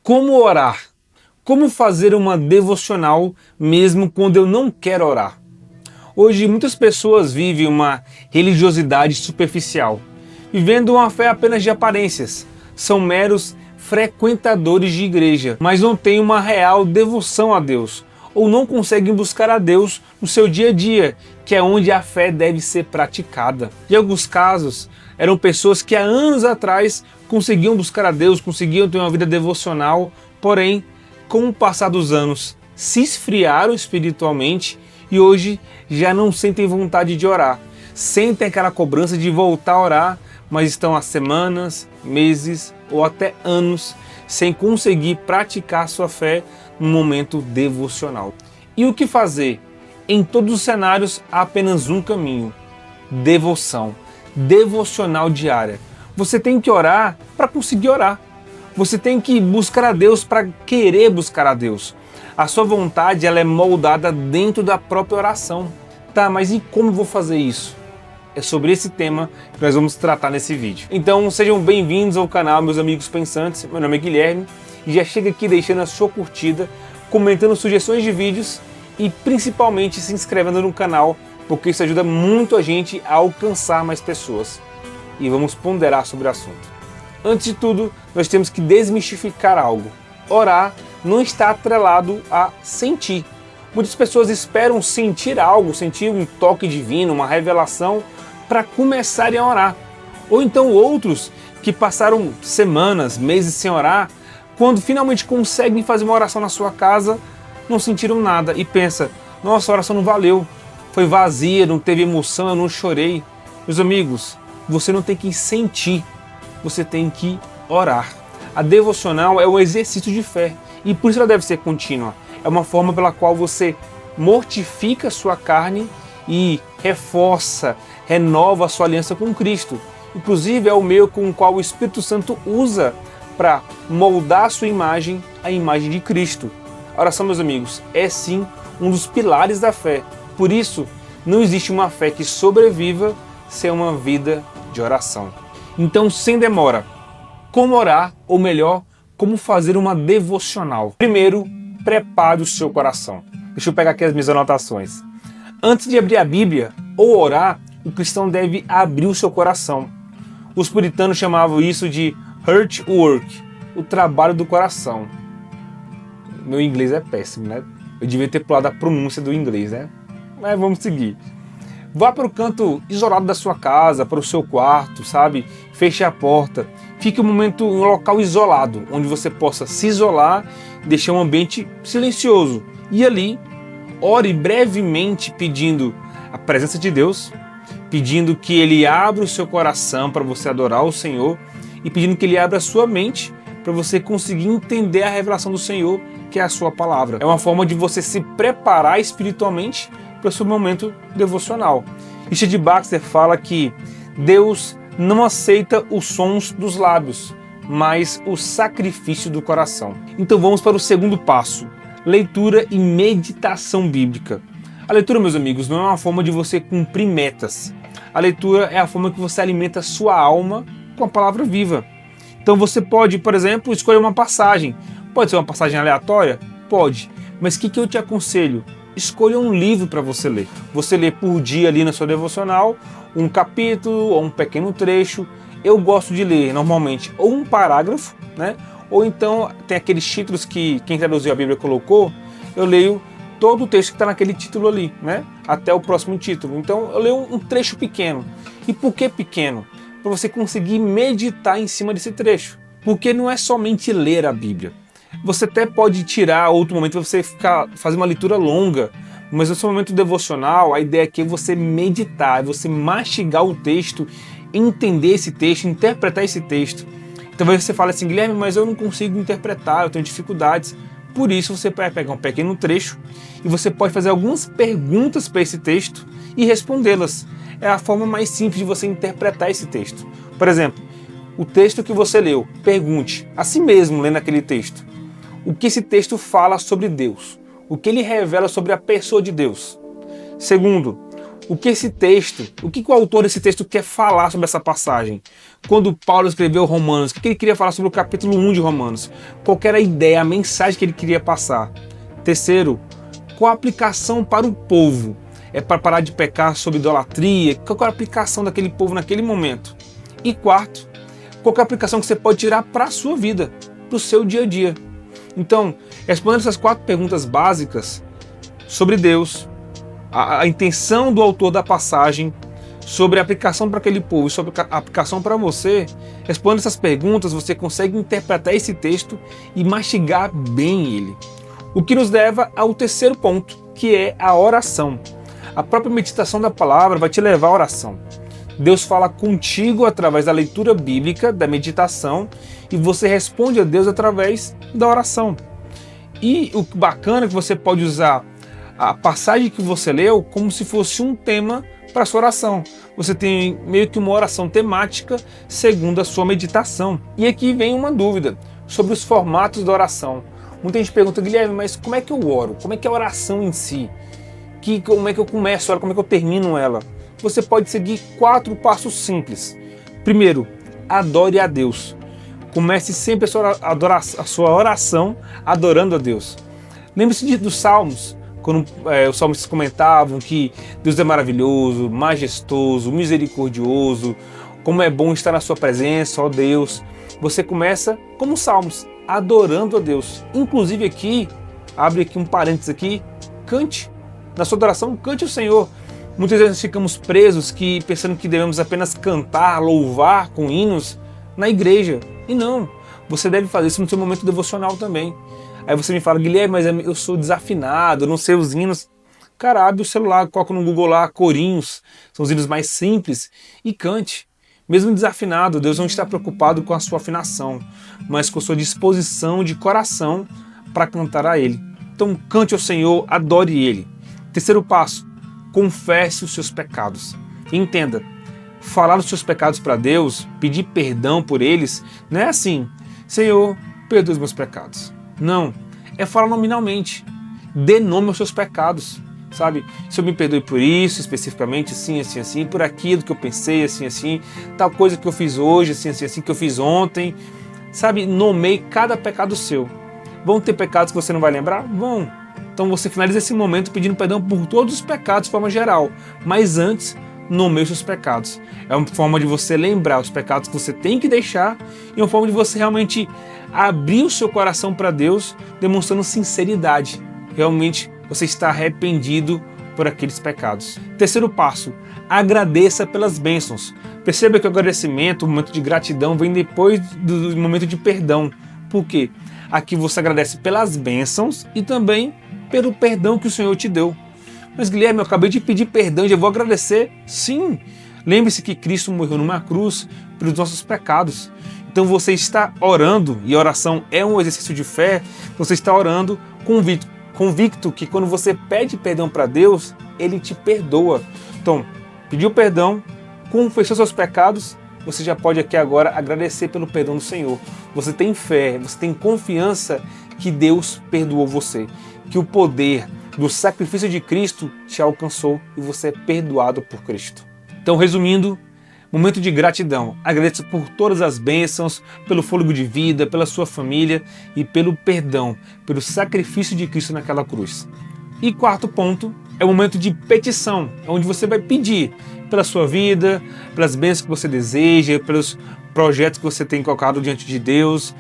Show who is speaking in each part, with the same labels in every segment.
Speaker 1: Como orar? Como fazer uma devocional mesmo quando eu não quero orar? Hoje muitas pessoas vivem uma religiosidade superficial, vivendo uma fé apenas de aparências. São meros frequentadores de igreja, mas não têm uma real devoção a Deus, ou não conseguem buscar a Deus no seu dia a dia, que é onde a fé deve ser praticada. Em alguns casos, eram pessoas que há anos atrás conseguiam buscar a Deus, conseguiam ter uma vida devocional, porém, com o passar dos anos, se esfriaram espiritualmente e hoje já não sentem vontade de orar. Sentem aquela cobrança de voltar a orar, mas estão há semanas, meses ou até anos sem conseguir praticar sua fé no momento devocional. E o que fazer? Em todos os cenários há apenas um caminho: devoção, devocional diária. Você tem que orar para conseguir orar. Você tem que buscar a Deus para querer buscar a Deus. A sua vontade ela é moldada dentro da própria oração. Tá, mas e como vou fazer isso? É sobre esse tema que nós vamos tratar nesse vídeo. Então sejam bem-vindos ao canal, meus amigos pensantes. Meu nome é Guilherme e já chega aqui deixando a sua curtida, comentando sugestões de vídeos e principalmente se inscrevendo no canal, porque isso ajuda muito a gente a alcançar mais pessoas. E vamos ponderar sobre o assunto. Antes de tudo, nós temos que desmistificar algo. Orar não está atrelado a sentir. Muitas pessoas esperam sentir algo, sentir um toque divino, uma revelação, para começarem a orar. Ou então outros que passaram semanas, meses sem orar, quando finalmente conseguem fazer uma oração na sua casa, não sentiram nada e pensa: nossa, a oração não valeu, foi vazia, não teve emoção, eu não chorei. Meus amigos, você não tem que sentir, você tem que orar. A devocional é um exercício de fé e por isso ela deve ser contínua. É uma forma pela qual você mortifica a sua carne e reforça, renova a sua aliança com Cristo. Inclusive é o meio com o qual o Espírito Santo usa para moldar a sua imagem, a imagem de Cristo. A oração, meus amigos, é sim um dos pilares da fé. Por isso, não existe uma fé que sobreviva sem uma vida de oração. Então, sem demora, como orar, ou melhor, como fazer uma devocional? Primeiro, prepare o seu coração. Deixa eu pegar aqui as minhas anotações. Antes de abrir a Bíblia ou orar, o cristão deve abrir o seu coração. Os puritanos chamavam isso de heart work, o trabalho do coração. Meu inglês é péssimo, né? Eu devia ter pulado a pronúncia do inglês, né? Mas vamos seguir. Vá para o canto isolado da sua casa, para o seu quarto, sabe? Feche a porta. Fique um momento em um local isolado, onde você possa se isolar, deixar um ambiente silencioso. E ali, ore brevemente pedindo a presença de Deus, pedindo que Ele abra o seu coração para você adorar o Senhor e pedindo que Ele abra a sua mente para você conseguir entender a revelação do Senhor, que é a sua palavra. É uma forma de você se preparar espiritualmente para o seu momento devocional. Richard Baxter fala que Deus não aceita os sons dos lábios, mas o sacrifício do coração. Então vamos para o segundo passo: leitura e meditação bíblica. A leitura, meus amigos, não é uma forma de você cumprir metas. A leitura é a forma que você alimenta a sua alma com a palavra viva. Então você pode, por exemplo, escolher uma passagem. Pode ser uma passagem aleatória? Pode. Mas o que eu te aconselho? Escolha um livro para você ler. Você lê por dia ali na sua devocional, um capítulo ou um pequeno trecho. Eu gosto de ler normalmente ou um parágrafo, né? Ou então tem aqueles títulos que quem traduziu a Bíblia colocou. Eu leio todo o texto que está naquele título ali, né? Até o próximo título. Então eu leio um trecho pequeno. E por que pequeno? Para você conseguir meditar em cima desse trecho. Porque não é somente ler a Bíblia. Você até pode tirar outro momento para você fazer uma leitura longa, mas no seu momento devocional, a ideia aqui é você meditar, é você mastigar o texto, entender esse texto, interpretar esse texto. Então você fala assim: Guilherme, mas eu não consigo interpretar, eu tenho dificuldades. Por isso você vai pegar um pequeno trecho e você pode fazer algumas perguntas para esse texto e respondê-las. É a forma mais simples de você interpretar esse texto. Por exemplo, o texto que você leu, pergunte a si mesmo, lendo aquele texto: o que esse texto fala sobre Deus? O que ele revela sobre a pessoa de Deus? Segundo, o que o autor desse texto quer falar sobre essa passagem. Quando Paulo escreveu Romanos, o que ele queria falar sobre o capítulo 1 de Romanos? Qual era a ideia, a mensagem que ele queria passar? Terceiro, qual a aplicação para o povo? É para parar de pecar sob idolatria? Qual é a aplicação daquele povo naquele momento? E quarto, qual é a aplicação que você pode tirar para a sua vida, para o seu dia a dia? Então, respondendo essas 4 perguntas básicas sobre Deus, a intenção do autor da passagem, sobre a aplicação para aquele povo e sobre a aplicação para você, respondendo essas perguntas, você consegue interpretar esse texto e mastigar bem ele. O que nos leva ao terceiro ponto, que é a oração. A própria meditação da palavra vai te levar à oração. Deus fala contigo através da leitura bíblica, da meditação, e você responde a Deus através da oração. E o bacana é que você pode usar a passagem que você leu como se fosse um tema para a sua oração. Você tem meio que uma oração temática segundo a sua meditação. E aqui vem uma dúvida sobre os formatos da oração. Muita gente pergunta: Guilherme, mas como é que eu oro? Como é que é a oração em si? Como é que eu começo ela? Como é que eu termino ela? Você pode seguir 4 passos simples. Primeiro, adore a Deus. Comece sempre a sua oração adorando a Deus. Lembre-se dos Salmos, quando os salmistas comentavam que Deus é maravilhoso, majestoso, misericordioso, como é bom estar na sua presença, ó Deus. Você começa como os Salmos, adorando a Deus. Inclusive aqui, abre aqui um parênteses aqui, cante. Na sua adoração, cante o Senhor. Muitas vezes ficamos presos pensando que devemos apenas cantar, louvar com hinos na igreja. E não, você deve fazer isso no seu momento devocional também. Aí você me fala: Guilherme, mas eu sou desafinado, eu não sei os hinos. Cara, abre o celular, coloca no Google lá, corinhos, são os hinos mais simples, e cante. Mesmo desafinado, Deus não está preocupado com a sua afinação, mas com a sua disposição de coração para cantar a Ele. Então cante ao Senhor, adore Ele. Terceiro passo, confesse os seus pecados. E entenda, falar dos seus pecados para Deus, pedir perdão por eles, não é assim: Senhor, perdoa os meus pecados. Não, é falar nominalmente. Dê nome aos seus pecados, sabe? Senhor, me perdoe por isso, especificamente, assim, assim, assim, por aquilo que eu pensei, assim, assim, tal coisa que eu fiz hoje, assim, assim, assim, que eu fiz ontem. Sabe, nomeie cada pecado seu. Vão ter pecados que você não vai lembrar? Vão. Então você finaliza esse momento pedindo perdão por todos os pecados de forma geral. Mas antes, nomeie os seus pecados. É uma forma de você lembrar os pecados que você tem que deixar e uma forma de você realmente abrir o seu coração para Deus, demonstrando sinceridade. Realmente você está arrependido por aqueles pecados. Terceiro passo, agradeça pelas bênçãos. Perceba que o agradecimento, o momento de gratidão, vem depois do momento de perdão. Por quê? Aqui você agradece pelas bênçãos e também pelo perdão que o Senhor te deu. Mas Guilherme, eu acabei de pedir perdão e já vou agradecer? Sim! Lembre-se que Cristo morreu numa cruz pelos nossos pecados. Então você está orando, e a oração é um exercício de fé, você está orando convicto que quando você pede perdão para Deus, Ele te perdoa. Então, pediu perdão, confessou seus pecados, você já pode aqui agora agradecer pelo perdão do Senhor. Você tem fé, você tem confiança que Deus perdoou você, que o poder do sacrifício de Cristo te alcançou e você é perdoado por Cristo. Então, resumindo, momento de gratidão. Agradeça por todas as bênçãos, pelo fôlego de vida, pela sua família e pelo perdão, pelo sacrifício de Cristo naquela cruz. E quarto ponto é o momento de petição, onde você vai pedir pela sua vida, pelas bênçãos que você deseja, pelos projetos que você tem colocado diante de Deus.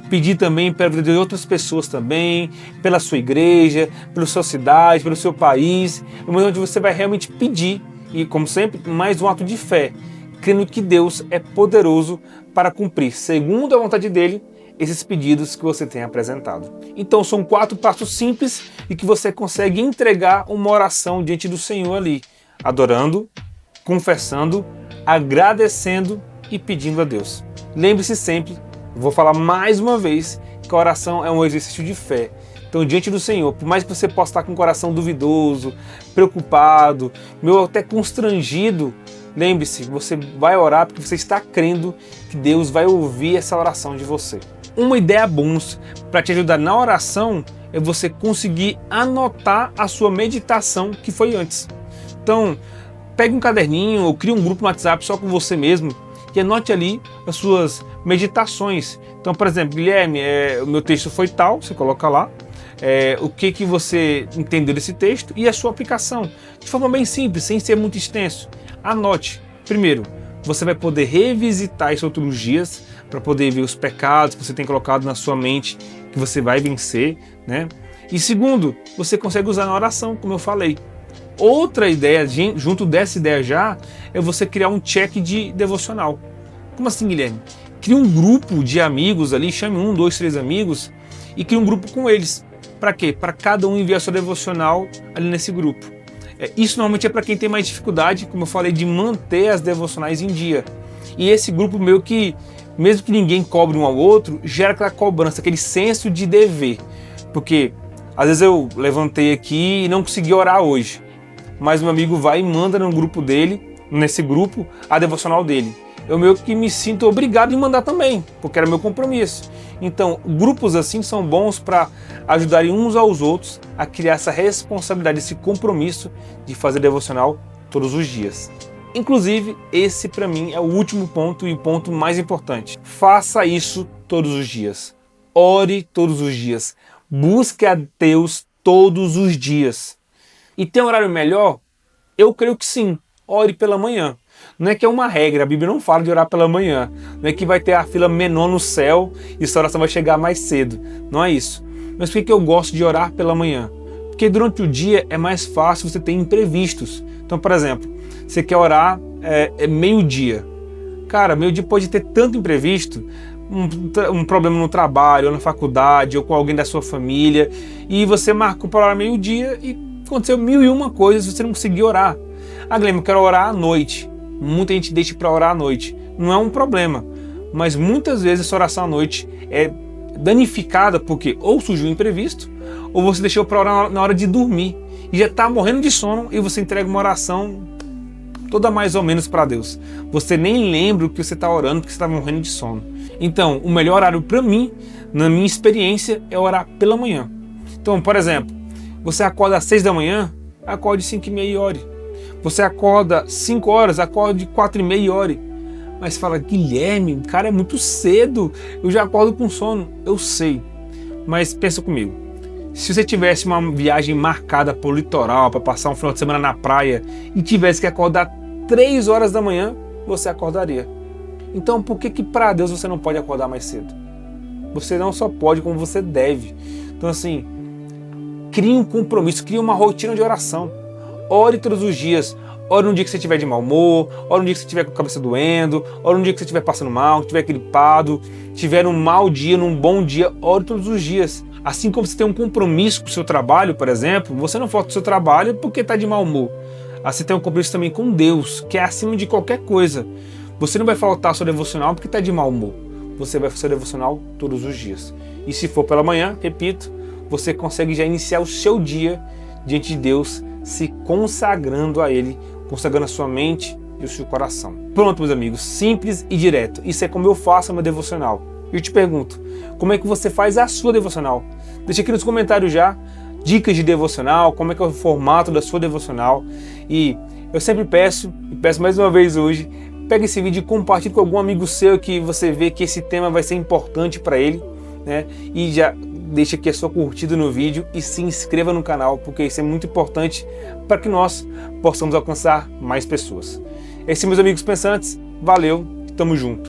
Speaker 1: Pedir também pela vida de outras pessoas também, pela sua igreja, pela sua cidade, pelo seu país. É o momento onde você vai realmente pedir, e como sempre, mais um ato de fé, crendo que Deus é poderoso para cumprir, segundo a vontade dele, esses pedidos que você tem apresentado. Então são 4 passos simples e que você consegue entregar uma oração diante do Senhor ali, adorando, confessando, agradecendo e pedindo a Deus. Lembre-se sempre, vou falar mais uma vez, que a oração é um exercício de fé. Então, diante do Senhor, por mais que você possa estar com o coração duvidoso, preocupado, até constrangido, lembre-se, você vai orar porque você está crendo que Deus vai ouvir essa oração de você. Uma ideia bônus para te ajudar na oração é você conseguir anotar a sua meditação que foi antes. Então, pegue um caderninho ou crie um grupo no WhatsApp só com você mesmo e anote ali as suas meditações. Então, por exemplo, Guilherme, o meu texto foi tal, você coloca lá, o que você entendeu desse texto e a sua aplicação, de forma bem simples, sem ser muito extenso. Anote. Primeiro, você vai poder revisitar isso outros dias para poder ver os pecados que você tem colocado na sua mente, que você vai vencer, né? E segundo, você consegue usar na oração, como eu falei. Outra ideia, junto dessa ideia já, é você criar um check de devocional. Como assim, Guilherme? Crie um grupo de amigos ali, chame 1, 2, 3 amigos e crie um grupo com eles. Para quê? Para cada um enviar sua devocional ali nesse grupo. Isso normalmente é para quem tem mais dificuldade, como eu falei, de manter as devocionais em dia. E esse grupo meio que, mesmo que ninguém cobre um ao outro, gera aquela cobrança, aquele senso de dever. Porque às vezes eu levantei aqui e não consegui orar hoje, mas meu amigo vai e manda no grupo dele, nesse grupo, a devocional dele. Eu meio que me sinto obrigado em mandar também, porque era meu compromisso. Então, grupos assim são bons para ajudarem uns aos outros a criar essa responsabilidade, esse compromisso de fazer devocional todos os dias. Inclusive, esse para mim é o último ponto e o ponto mais importante. Faça isso todos os dias. Ore todos os dias. Busque a Deus todos os dias. E tem um horário melhor? Eu creio que sim. Ore pela manhã. Não é que é uma regra, a Bíblia não fala de orar pela manhã. Não é que vai ter a fila menor no céu e sua oração vai chegar mais cedo. Não é isso. Mas por que eu gosto de orar pela manhã? Porque durante o dia é mais fácil você ter imprevistos. Então, por exemplo, você quer orar meio-dia. Cara, meio-dia pode ter tanto imprevisto, um problema no trabalho, ou na faculdade, ou com alguém da sua família, e você marcou para orar meio-dia e aconteceu 1001 coisas e você não conseguiu orar. Ah, Guilherme, eu quero orar à noite. Muita gente deixa para orar à noite. Não é um problema, mas muitas vezes essa oração à noite é danificada porque ou surgiu um imprevisto, ou você deixou para orar na hora de dormir e já está morrendo de sono e você entrega uma oração toda mais ou menos para Deus. Você nem lembra o que você está orando porque você está morrendo de sono. Então, o melhor horário para mim, na minha experiência, é orar pela manhã. Então, por exemplo, você acorda às 6 da manhã, acorde 5h30 e ore. Você acorda 5 horas, acorde 4h30 e ore. Mas fala, Guilherme, cara, é muito cedo, eu já acordo com sono. Eu sei, mas pensa comigo. Se você tivesse uma viagem marcada para o litoral, para passar um final de semana na praia e tivesse que acordar 3 horas da manhã, você acordaria. Então por que para Deus você não pode acordar mais cedo? Você não só pode, como você deve. Então assim, crie um compromisso, crie uma rotina de oração. Ore todos os dias. Ore no dia que você estiver de mau humor, ore no dia que você estiver com a cabeça doendo, ore no dia que você estiver passando mal, que estiver gripado, tiver um mau dia, num bom dia, ore todos os dias. Assim como você tem um compromisso com o seu trabalho, por exemplo, você não falta o seu trabalho porque está de mau humor. Você tem um compromisso também com Deus, que é acima de qualquer coisa. Você não vai faltar a sua devocional porque está de mau humor. Você vai fazer devocional todos os dias. E se for pela manhã, repito, você consegue já iniciar o seu dia diante de Deus, se consagrando a Ele, consagrando a sua mente e o seu coração. Pronto, meus amigos, simples e direto. Isso é como eu faço a minha devocional. Eu te pergunto, como é que você faz a sua devocional? Deixa aqui nos comentários já dicas de devocional, como é que é o formato da sua devocional. E eu sempre peço, e peço mais uma vez hoje, pega esse vídeo e compartilhe com algum amigo seu que você vê que esse tema vai ser importante para ele, né? E já deixa aqui a sua curtida no vídeo e se inscreva no canal, porque isso é muito importante para que nós possamos alcançar mais pessoas. É isso, meus amigos pensantes. Valeu, tamo junto.